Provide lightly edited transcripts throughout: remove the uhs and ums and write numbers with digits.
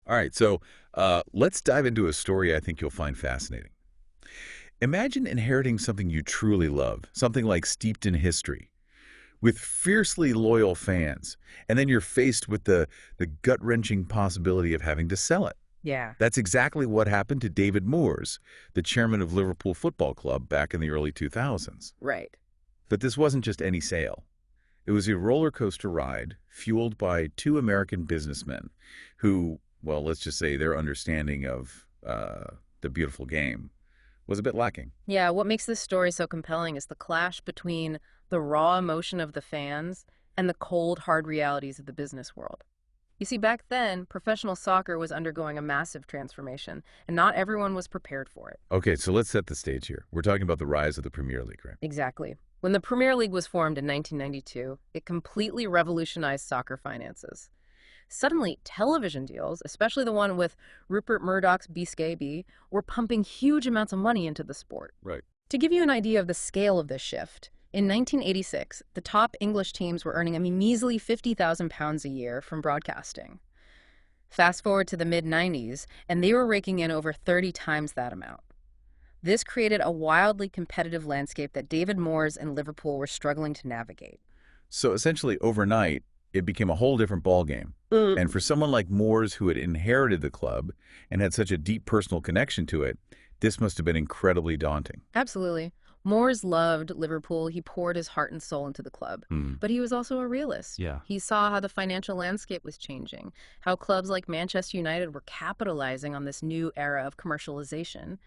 All right, so let's dive into a story I think you'll find fascinating. Imagine inheriting something you truly love, something like steeped in history, with fiercely loyal fans, and then you're faced with the gut-wrenching possibility of having to sell it. Yeah, That's exactly what happened to David Moores, the chairman of Liverpool Football Club back in the early 2000s. right. But this wasn't just any sale. It was a roller coaster ride fueled by two American businessmen who, well, let's just say their understanding of the beautiful game was a bit lacking. Yeah, what makes this story so compelling is the clash between the raw emotion of the fans and the cold, hard realities of the business world. You see, back then, professional soccer was undergoing a massive transformation, and not everyone was prepared for it. Okay, so let's set the stage here. We're talking about the rise of the Premier League, right? Exactly. When the Premier League was formed in 1992, it completely revolutionized soccer finances. Suddenly, television deals, especially the one with Rupert Murdoch's BSKB, were pumping huge amounts of money into the sport. Right. To give you an idea of the scale of this shift, in 1986, the top English teams were earning a measly £50,000 a year from broadcasting. Fast forward to the mid-90s, and they were raking in over 30 times that amount. This created a wildly competitive landscape that David Moores and Liverpool were struggling to navigate. So essentially, overnight, it became a whole different ballgame. And for someone like Moores, who had inherited the club and had such a deep personal connection to it, this must have been incredibly daunting. Absolutely. Moores loved Liverpool. He poured his heart and soul into the club. But he was also a realist. Yeah. He saw how the financial landscape was changing, how clubs like Manchester United were capitalizing on this new era of commercialization.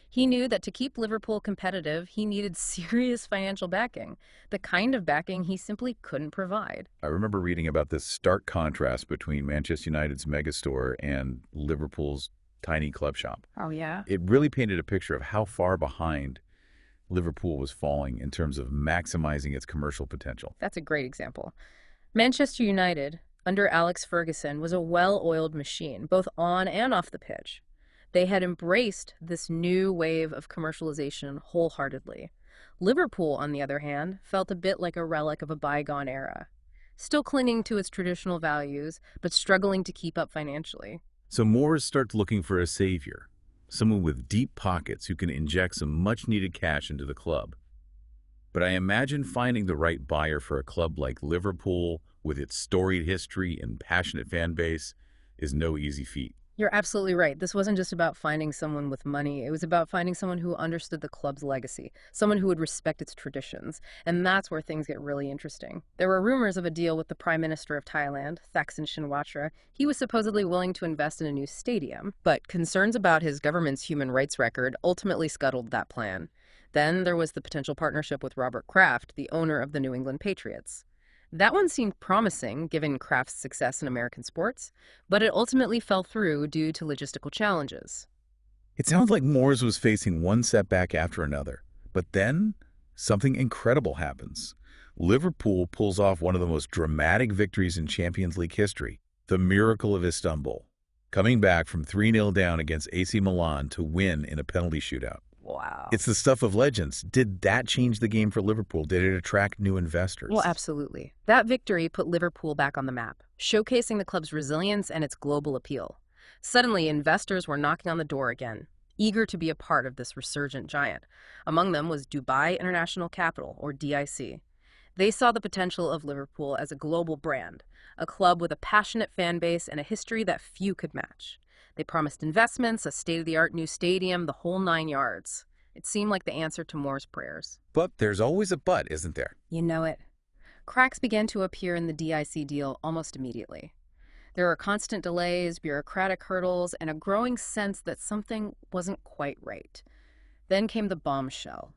He knew that to keep Liverpool competitive, he needed serious financial backing, the kind of backing he simply couldn't provide. I remember reading about this stark contrast between Manchester United's megastore and Liverpool's tiny club shop. Oh, yeah? It really painted a picture of how far behind Liverpool was falling in terms of maximizing its commercial potential. That's a great example. Manchester United, under Alex Ferguson, was a well-oiled machine, both on and off the pitch. They had embraced this new wave of commercialization wholeheartedly. Liverpool, on the other hand, felt a bit like a relic of a bygone era, still clinging to its traditional values, but struggling to keep up financially. So Moores starts looking for a savior, someone with deep pockets who can inject some much-needed cash into the club. But I imagine finding the right buyer for a club like Liverpool, with its storied history and passionate fan base, is no easy feat. You're absolutely right. This wasn't just about finding someone with money. It was about finding someone who understood the club's legacy, someone who would respect its traditions. And that's where things get really interesting. There were rumors of a deal with the Prime Minister of Thailand, Thaksin Shinawatra. He was supposedly willing to invest in a new stadium, but concerns about his government's human rights record ultimately scuttled that plan. Then there was the potential partnership with Robert Kraft, the owner of the New England Patriots. That one seemed promising, given Kraft's success in American sports, but it ultimately fell through due to logistical challenges. It sounds like Moores was facing one setback after another. But then, something incredible happens. Liverpool pulls off one of the most dramatic victories in Champions League history, the miracle of Istanbul, coming back from 3-0 down against AC Milan to win in a penalty shootout. Wow. It's the stuff of legends. Did that change the game for Liverpool? Did it attract new investors? Well, absolutely. That victory put Liverpool back on the map, showcasing the club's resilience and its global appeal. Suddenly, investors were knocking on the door again, eager to be a part of this resurgent giant. Among them was Dubai International Capital, or DIC. They saw the potential of Liverpool as a global brand, a club with a passionate fan base and a history that few could match. They promised investments, a state-of-the-art new stadium, the whole 9 yards. It seemed like the answer to Moore's prayers. But there's always a but, isn't there? You know it. Cracks began to appear in the DIC deal almost immediately. There were constant delays, bureaucratic hurdles, and a growing sense that something wasn't quite right. Then came the bombshell.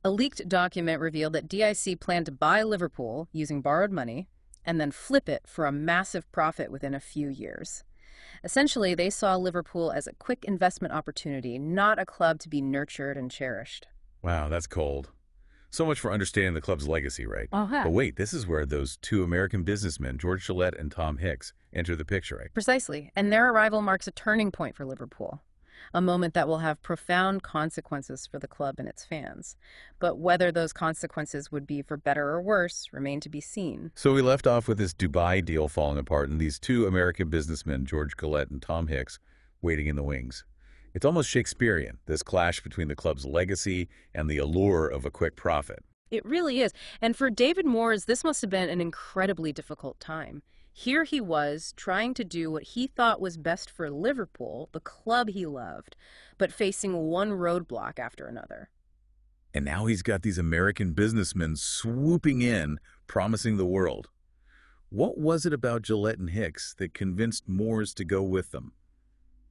A leaked document revealed that DIC planned to buy Liverpool using borrowed money and then flip it for a massive profit within a few years. Essentially, they saw Liverpool as a quick investment opportunity, not a club to be nurtured and cherished. Wow, that's cold. So much for understanding the club's legacy, right? Uh-huh. But wait, this is where those two American businessmen, George Gillette and Tom Hicks, enter the picture, right? Precisely, and their arrival marks a turning point for Liverpool. a moment that will have profound consequences for the club and its fans. But whether those consequences would be for better or worse remain to be seen. So we left off with this Dubai deal falling apart and these two American businessmen, George Gillette and Tom Hicks, waiting in the wings. It's almost Shakespearean, this clash between the club's legacy and the allure of a quick profit. It really is. And for David Moores, this must have been an incredibly difficult time. Here he was, trying to do what he thought was best for Liverpool, the club he loved, but facing one roadblock after another. And now he's got these American businessmen swooping in, promising the world. What was it about Gillette and Hicks that convinced Moores to go with them?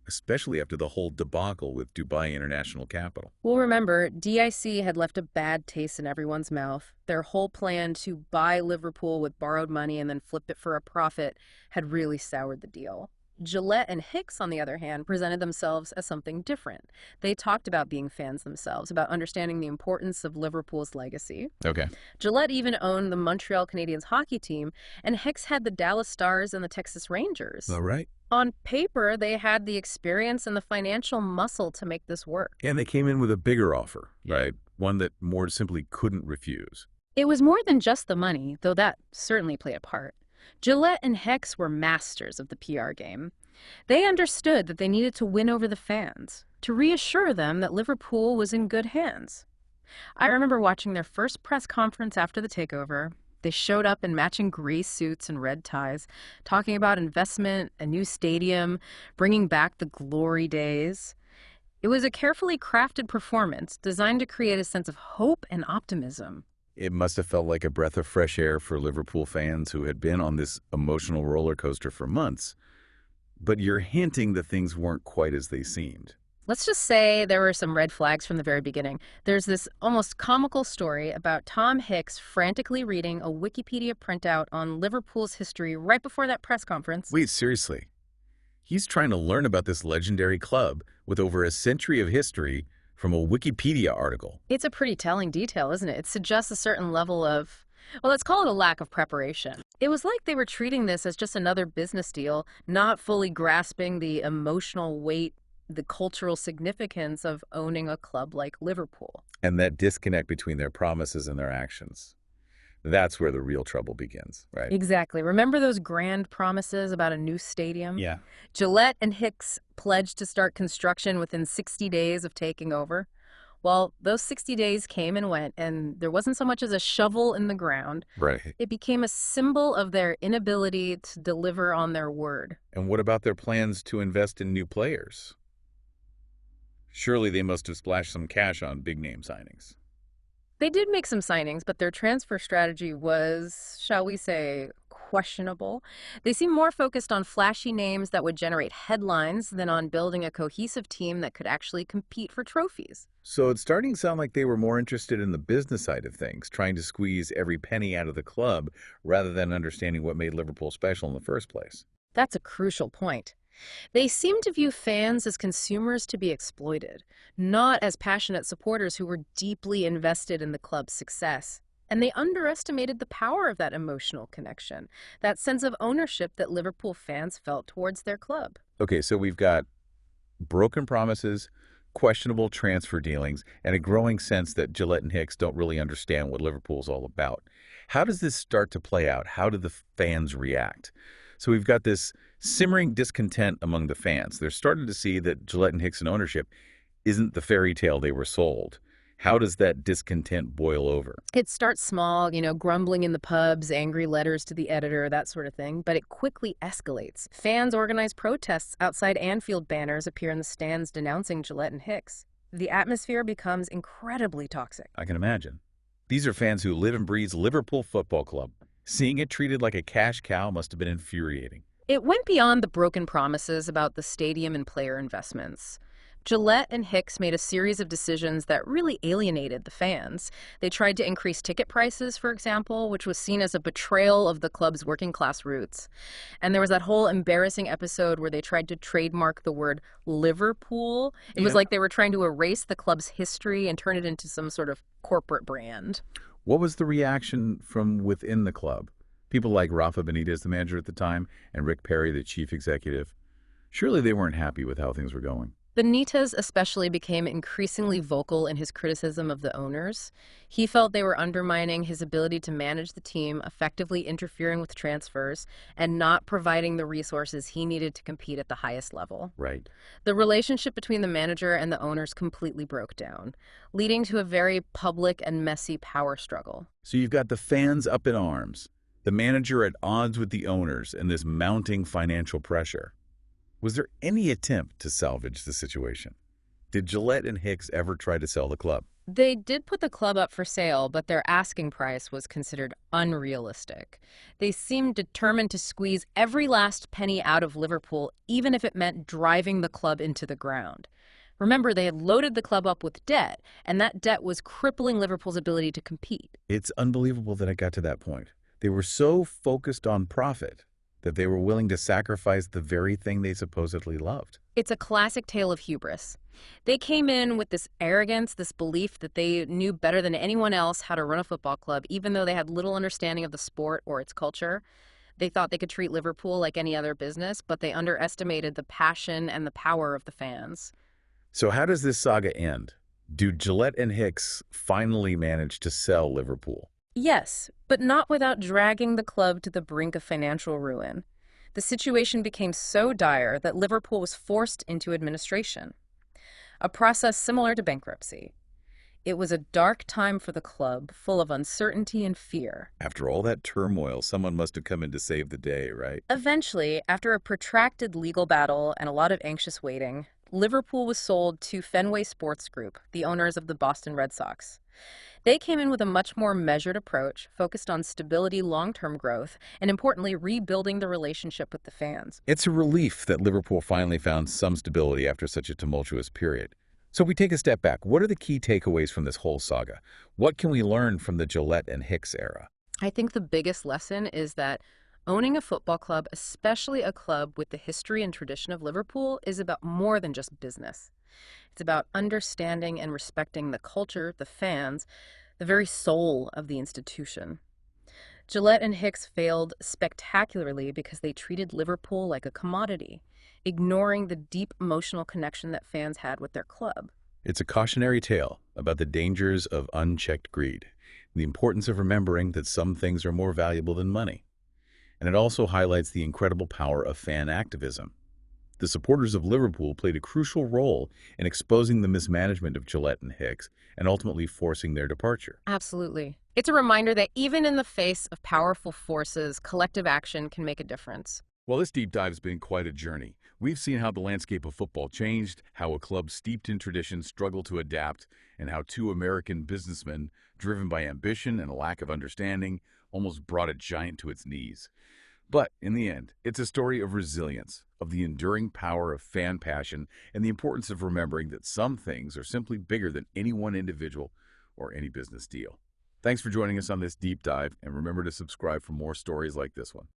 Especially after the whole debacle with Dubai International Capital. Well, remember, DIC had left a bad taste in everyone's mouth. Their whole plan to buy Liverpool with borrowed money and then flip it for a profit had really soured the deal. Gillette and Hicks, on the other hand, presented themselves as something different. They talked about being fans themselves, about understanding the importance of Liverpool's legacy. Okay. Gillette even owned the Montreal Canadiens hockey team, and Hicks had the Dallas Stars and the Texas Rangers. All right. On paper, they had the experience and the financial muscle to make this work. And they came in with a bigger offer, right? One that Moores simply couldn't refuse. It was more than just the money, though that certainly played a part. Gillette and Hicks were masters of the PR game. They understood that they needed to win over the fans, to reassure them that Liverpool was in good hands. I remember watching their first press conference after the takeover. They showed up in matching gray suits and red ties, talking about investment, a new stadium, bringing back the glory days. It was a carefully crafted performance designed to create a sense of hope and optimism. It must have felt like a breath of fresh air for Liverpool fans who had been on this emotional roller coaster for months. But you're hinting that things weren't quite as they seemed. Let's just say there were some red flags from the very beginning. There's this almost comical story about Tom Hicks frantically reading a Wikipedia printout on Liverpool's history right before that press conference. Wait, seriously? He's trying to learn about this legendary club with over a century of history from a Wikipedia article. It's a pretty telling detail, isn't it? It suggests a certain level of, well, let's call it a lack of preparation. It was like they were treating this as just another business deal, not fully grasping the emotional weight, the cultural significance of owning a club like Liverpool. And that disconnect between their promises and their actions. That's where the real trouble begins, right? Exactly. Remember those grand promises about a new stadium? Yeah. Gillette and Hicks pledged to start construction within 60 days of taking over. Well, those 60 days came and went, and there wasn't so much as a shovel in the ground. Right. It became a symbol of their inability to deliver on their word. And what about their plans to invest in new players? Surely they must have splashed some cash on big-name signings. They did make some signings, but their transfer strategy was, shall we say, questionable. They seemed more focused on flashy names that would generate headlines than on building a cohesive team that could actually compete for trophies. So it's starting to sound like they were more interested in the business side of things, trying to squeeze every penny out of the club rather than understanding what made Liverpool special in the first place. That's a crucial point. They seem to view fans as consumers to be exploited, not as passionate supporters who were deeply invested in the club's success. And they underestimated the power of that emotional connection, that sense of ownership that Liverpool fans felt towards their club. Okay, so we've got broken promises, questionable transfer dealings, and a growing sense that Gillette and Hicks don't really understand what Liverpool's all about. How does this start to play out? How do the fans react? So we've got this simmering discontent among the fans. They're starting to see that Gillette and Hicks in ownership isn't the fairy tale they were sold. How does that discontent boil over? It starts small, grumbling in the pubs, angry letters to the editor, that sort of thing, but it quickly escalates. Fans organize protests outside Anfield, banners appear in the stands denouncing Gillette and Hicks. The atmosphere becomes incredibly toxic. I can imagine. These are fans who live and breathe Liverpool Football Club. Seeing it treated like a cash cow must have been infuriating. It went beyond the broken promises about the stadium and player investments. Gillette and Hicks made a series of decisions that really alienated the fans. They tried to increase ticket prices, for example, which was seen as a betrayal of the club's working-class roots. And there was that whole embarrassing episode where they tried to trademark the word Liverpool. It was like they were trying to erase the club's history and turn it into some sort of corporate brand. What was the reaction from within the club? People like Rafa Benitez, the manager at the time, and Rick Perry, the chief executive. Surely they weren't happy with how things were going. Benitez especially became increasingly vocal in his criticism of the owners. He felt they were undermining his ability to manage the team, effectively interfering with transfers, and not providing the resources he needed to compete at the highest level. Right. The relationship between the manager and the owners completely broke down, leading to a very public and messy power struggle. So you've got the fans up in arms, the manager at odds with the owners, and this mounting financial pressure. Was there any attempt to salvage the situation? Did Gillette and Hicks ever try to sell the club? They did put the club up for sale, but their asking price was considered unrealistic. They seemed determined to squeeze every last penny out of Liverpool, even if it meant driving the club into the ground. Remember, they had loaded the club up with debt, and that debt was crippling Liverpool's ability to compete. It's unbelievable that it got to that point. They were so focused on profit that they were willing to sacrifice the very thing they supposedly loved. It's a classic tale of hubris. They came in with this arrogance, this belief that they knew better than anyone else how to run a football club, even though they had little understanding of the sport or its culture. They thought they could treat Liverpool like any other business, but they underestimated the passion and the power of the fans. So how does this saga end? Do Gillette and Hicks finally manage to sell Liverpool? Yes, but not without dragging the club to the brink of financial ruin. The situation became so dire that Liverpool was forced into administration, a process similar to bankruptcy. It was a dark time for the club, full of uncertainty and fear. After all that turmoil, someone must have come in to save the day, right? Eventually, after a protracted legal battle and a lot of anxious waiting, Liverpool was sold to Fenway Sports Group, the owners of the Boston Red Sox. They came in with a much more measured approach, focused on stability, long-term growth, and importantly, rebuilding the relationship with the fans. It's a relief that Liverpool finally found some stability after such a tumultuous period. So if we take a step back, what are the key takeaways from this whole saga? What can we learn from the Gillette and Hicks era? I think the biggest lesson is that owning a football club, especially a club with the history and tradition of Liverpool, is about more than just business. It's about understanding and respecting the culture, the fans, the very soul of the institution. Gillette and Hicks failed spectacularly because they treated Liverpool like a commodity, ignoring the deep emotional connection that fans had with their club. It's a cautionary tale about the dangers of unchecked greed, the importance of remembering that some things are more valuable than money. And it also highlights the incredible power of fan activism. The supporters of Liverpool played a crucial role in exposing the mismanagement of Gillette and Hicks and ultimately forcing their departure. Absolutely. It's a reminder that even in the face of powerful forces, collective action can make a difference. Well, this deep dive has been quite a journey. We've seen how the landscape of football changed, how a club steeped in tradition struggled to adapt, and how two American businessmen, driven by ambition and a lack of understanding, almost brought a giant to its knees. But in the end, it's a story of resilience, of the enduring power of fan passion, and the importance of remembering that some things are simply bigger than any one individual or any business deal. Thanks for joining us on this deep dive, and remember to subscribe for more stories like this one.